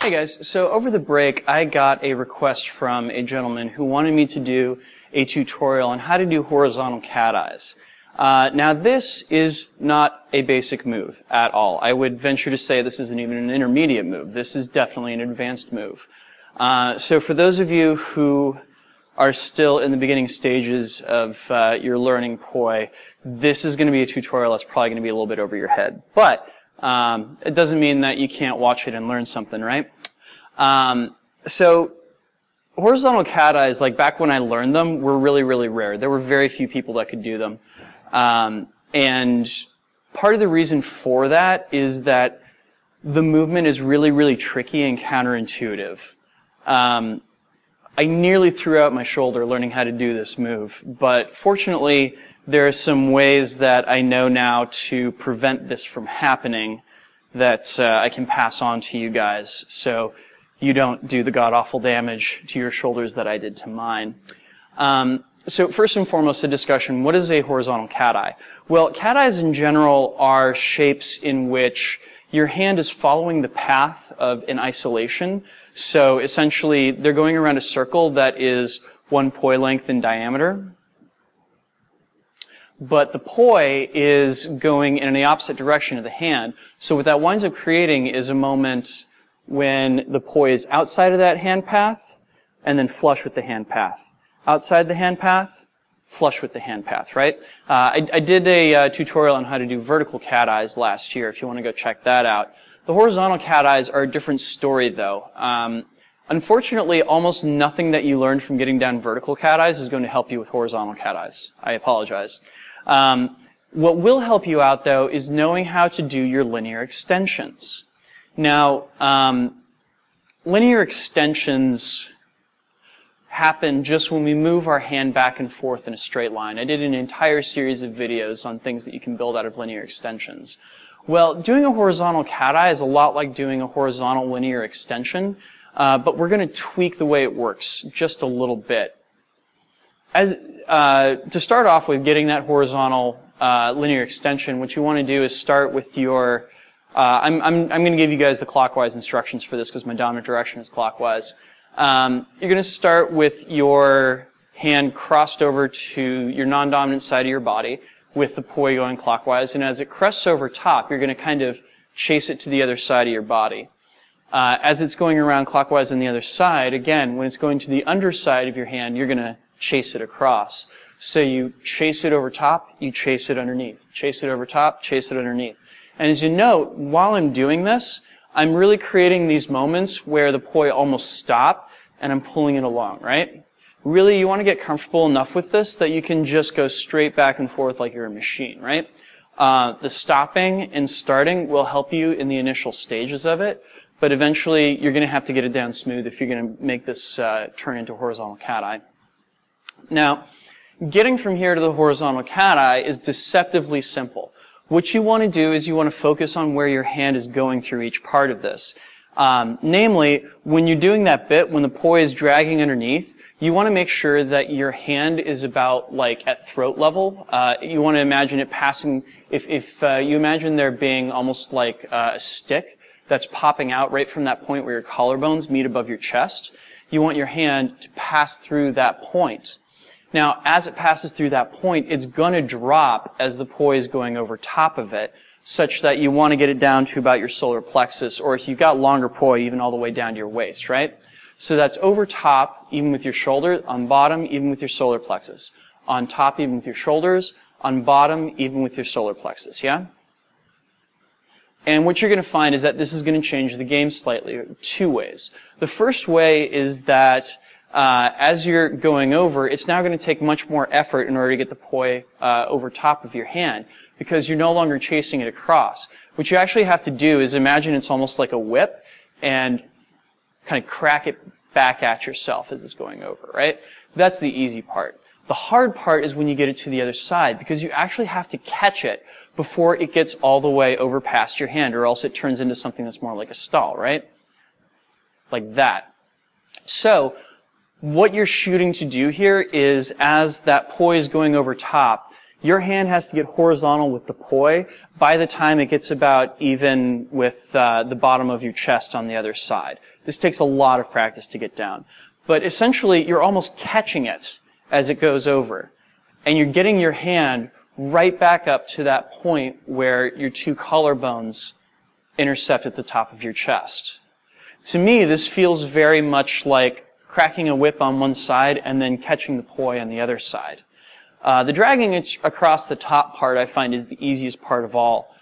Hey guys, so over the break I got a request from a gentleman who wanted me to do a tutorial on how to do horizontal Cateyes. Now this is not a basic move at all. I would venture to say this isn't even an intermediate move. This is definitely an advanced move. So for those of you who are still in the beginning stages of your learning poi, this is going to be a tutorial that's probably going to be a little bit over your head. But it doesn't mean that you can't watch it and learn something, right? So horizontal Cateyes, like back when I learned them, were really, really rare. There were very few people that could do them. And part of the reason for that is that the movement is really, really tricky and counterintuitive. I nearly threw out my shoulder learning how to do this move, but fortunately there are some ways that I know now to prevent this from happening that I can pass on to you guys so you don't do the god-awful damage to your shoulders that I did to mine. So first and foremost, a discussion, what is a horizontal Cateye? Well, Cateyes in general are shapes in which your hand is following the path of an isolation. So essentially, they're going around a circle that is 1 poi length in diameter. But the poi is going in the opposite direction of the hand. So what that winds up creating is a moment when the poi is outside of that hand path and then flush with the hand path. Outside the hand path, flush with the hand path, right? I did a tutorial on how to do vertical Cateyes last year, if you want to go check that out. The horizontal Cateyes are a different story, though. Unfortunately, almost nothing that you learned from getting down vertical Cateyes is going to help you with horizontal Cateyes. I apologize. What will help you out, though, is knowing how to do your linear extensions. Now, linear extensions happen just when we move our hand back and forth in a straight line. I did an entire series of videos on things that you can build out of linear extensions. Well, doing a horizontal Cateye is a lot like doing a horizontal linear extension, but we're going to tweak the way it works just a little bit. To start off with getting that horizontal linear extension, what you want to do is start with your, I'm going to give you guys the clockwise instructions for this because my dominant direction is clockwise. You're going to start with your hand crossed over to your non-dominant side of your body with the poi going clockwise, and as it crests over top, you're going to kind of chase it to the other side of your body. As it's going around clockwise on the other side, again, when it's going to the underside of your hand, you're going to chase it across. So you chase it over top, you chase it underneath. Chase it over top, chase it underneath. And as you note, while I'm doing this, I'm really creating these moments where the poi almost stop and I'm pulling it along, right? Really, you want to get comfortable enough with this that you can just go straight back and forth like you're a machine, right? The stopping and starting will help you in the initial stages of it, but eventually you're going to have to get it down smooth if you're going to make this turn into horizontal Cateye. Now, getting from here to the horizontal Cateye is deceptively simple. What you want to do is you want to focus on where your hand is going through each part of this. Namely, when you're doing that bit, when the poi is dragging underneath, you want to make sure that your hand is about like at throat level. You want to imagine it passing, if you imagine there being almost like a stick that's popping out right from that point where your collarbones meet above your chest, you want your hand to pass through that point. Now, as it passes through that point, it's going to drop as the poi is going over top of it, such that you want to get it down to about your solar plexus, or if you've got longer poi, even all the way down to your waist, right? So that's over top, even with your shoulder, on bottom, even with your solar plexus. On top, even with your shoulders, on bottom, even with your solar plexus, yeah? And what you're going to find is that this is going to change the game slightly, 2 ways. The first way is that as you're going over, it's now going to take much more effort in order to get the poi over top of your hand because you're no longer chasing it across. What you actually have to do is imagine it's almost like a whip and kind of crack it back at yourself as it's going over, right? That's the easy part. The hard part is when you get it to the other side because you actually have to catch it before it gets all the way over past your hand or else it turns into something that's more like a stall, right? Like that. So, what you're shooting to do here is as that poi is going over top, your hand has to get horizontal with the poi by the time it gets about even with the bottom of your chest on the other side. This takes a lot of practice to get down. But essentially, you're almost catching it as it goes over. And you're getting your hand right back up to that point where your two collarbones intercept at the top of your chest. To me, this feels very much like cracking a whip on one side and then catching the poi on the other side. The dragging across the top part I find is the easiest part of all.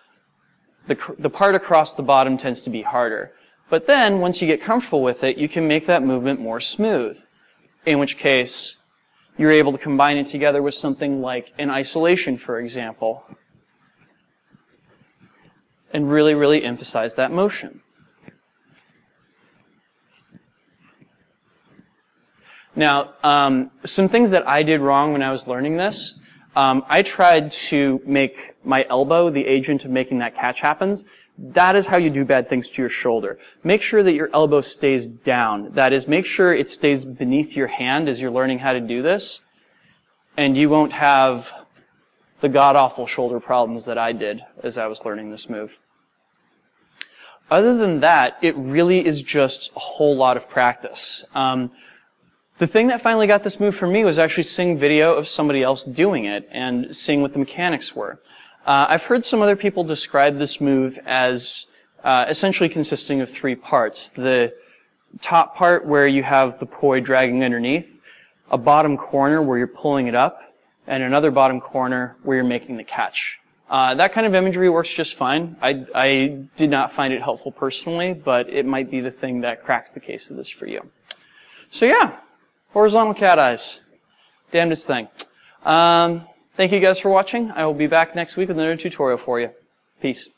The part across the bottom tends to be harder. But then, once you get comfortable with it, you can make that movement more smooth. In which case, you're able to combine it together with something like an isolation, for example, and really, really emphasize that motion. Now, some things that I did wrong when I was learning this, I tried to make my elbow the agent of making that catch happens. That is how you do bad things to your shoulder. Make sure that your elbow stays down. That is, make sure it stays beneath your hand as you're learning how to do this, and you won't have the god-awful shoulder problems that I did as I was learning this move. Other than that, it really is just a whole lot of practice. The thing that finally got this move for me was actually seeing video of somebody else doing it and seeing what the mechanics were. I've heard some other people describe this move as essentially consisting of three parts. The top part where you have the poi dragging underneath, a bottom corner where you're pulling it up, and another bottom corner where you're making the catch. That kind of imagery works just fine. I did not find it helpful personally, but it might be the thing that cracks the case of this for you. So yeah, horizontal cat eyes. Damnedest thing. Thank you guys for watching. I will be back next week with another tutorial for you. Peace.